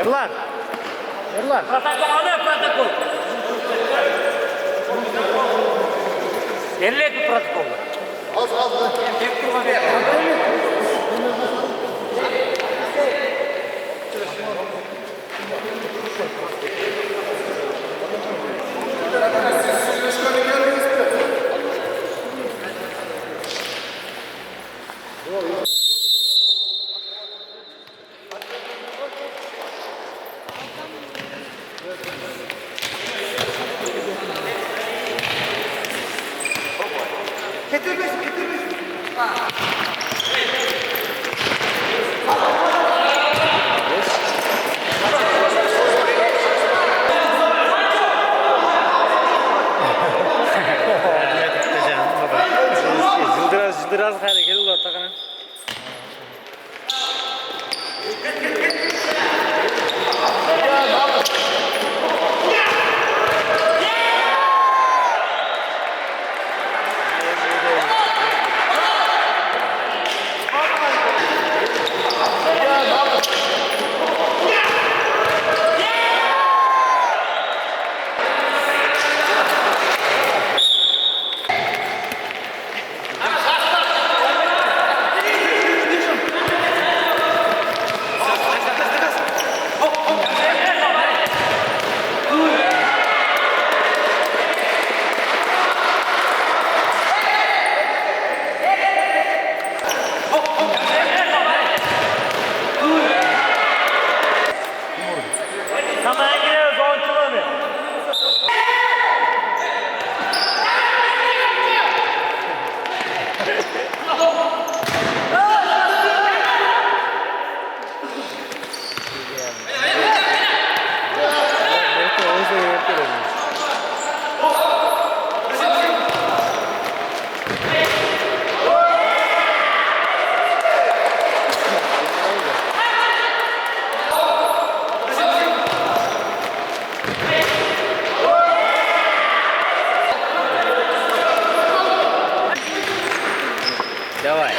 Erlan. Erlan. Protokol ne protokol? Elle ki protokol. Az. Yıldıraz hareketi ulan takana. Tamaya giriyoruz 10 kilometre. Давай.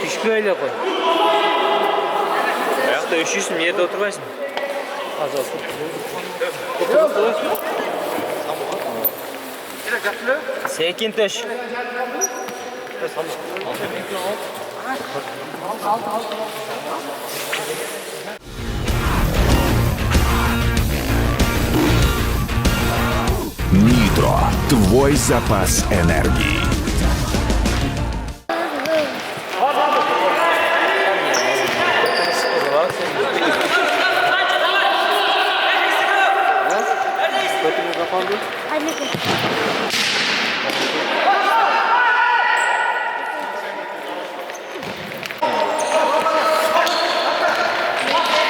Düşkü öyle koy. Ayakta üşüyorsun, yerde oturmayasın. Az olsun. Sekin taş. Нитро. Твой запас энергии.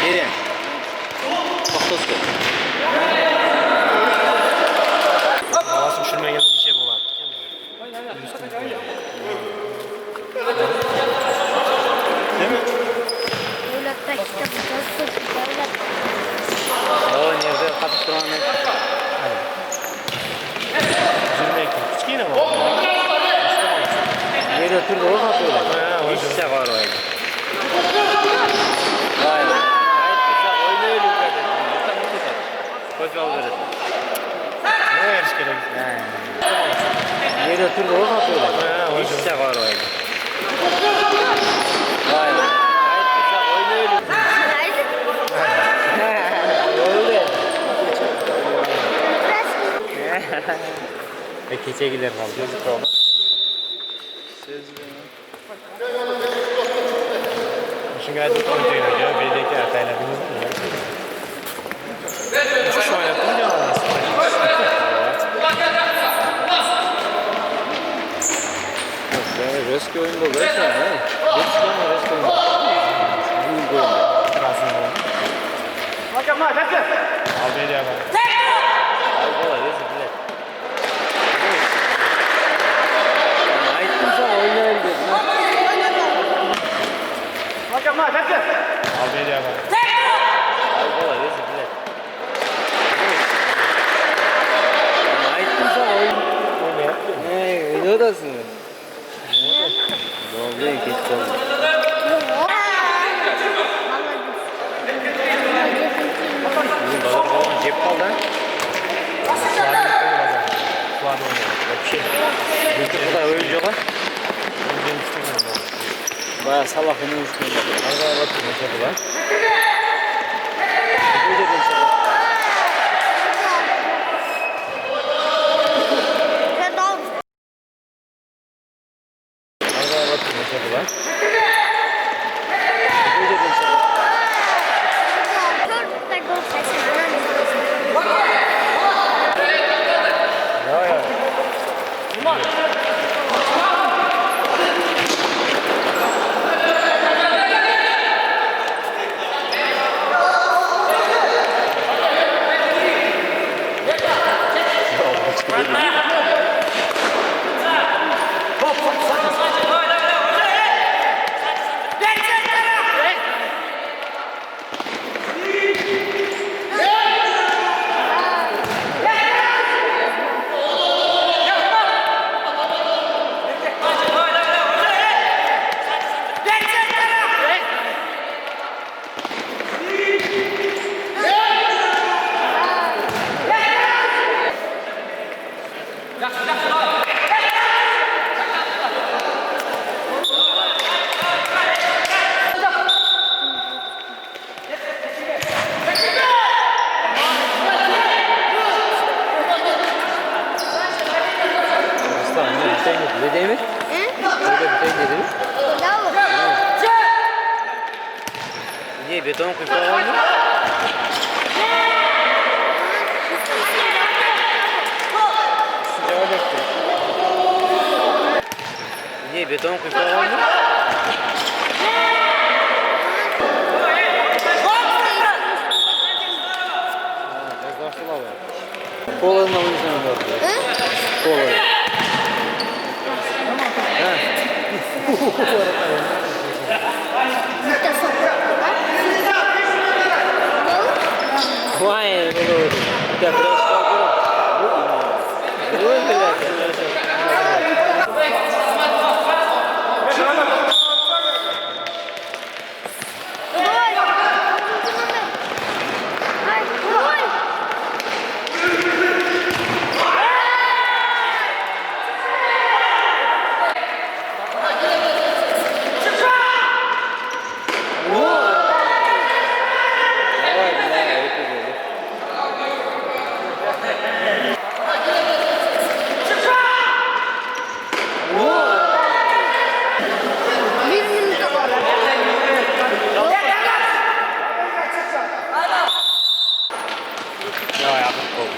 Nereye? Tostosko. Havası üşürmeye geldi bir şey bu var. Değil mi? O nerede? Kapı Ahmet. Üzülmek yok. Küçük yine mi? Yere oturdu o kapı öyle. İşte var o evde. Vay be. Gayet güzel. Oyunu öyle dikkat et. Tam bu kadar. Koç al verin. Ne yarış gerek? Yere oturdu o kapı öyle. İşte var o evde. Vay be. Gayet güzel. Oyunu öyle. Oldu ya. Keçe gider kaldı. Yazık oldu. Şimdi gayet oyuncu oynuyor. Beledeki hatayladınız mı? Şu oynattım diyor aslında. Reski oyunda görsen ne? Reski oyunda. Büyük oyunda. Krasında oldu. Al beni ya bak. Ay kolay yazık bile. Ayıttım sana oyunu öldürdün ha. Al beni ya bak. Ay kolay yazık bile. Ayıttım sana oyunu. Ne yaptın? Ne odasın? Ne oldu ya geç oldu. Bizim bazar falan cep kaldı ha. Fuat oynuyor. Yok bir şey. Bu da oyuncu var. Oyuncunun istemiyorum ben. Baya salak onun üstünde. Arada bakın ne tadı var. Bu dedim sana. Arada bakın ne tadı var. Bu dedim sana. Ya ya. Aslan ne bir şey ne demir? Öyle bir şey ne demir? Niye beton kuyruğu var mı? Sıcağı döktü. Niye beton kuyruğu var mı? Kolanın oyuncusuna bakıyor. Kolanın. Vay be. Ya biraz kaldı. Bu ne ya? Ya yakın oldu.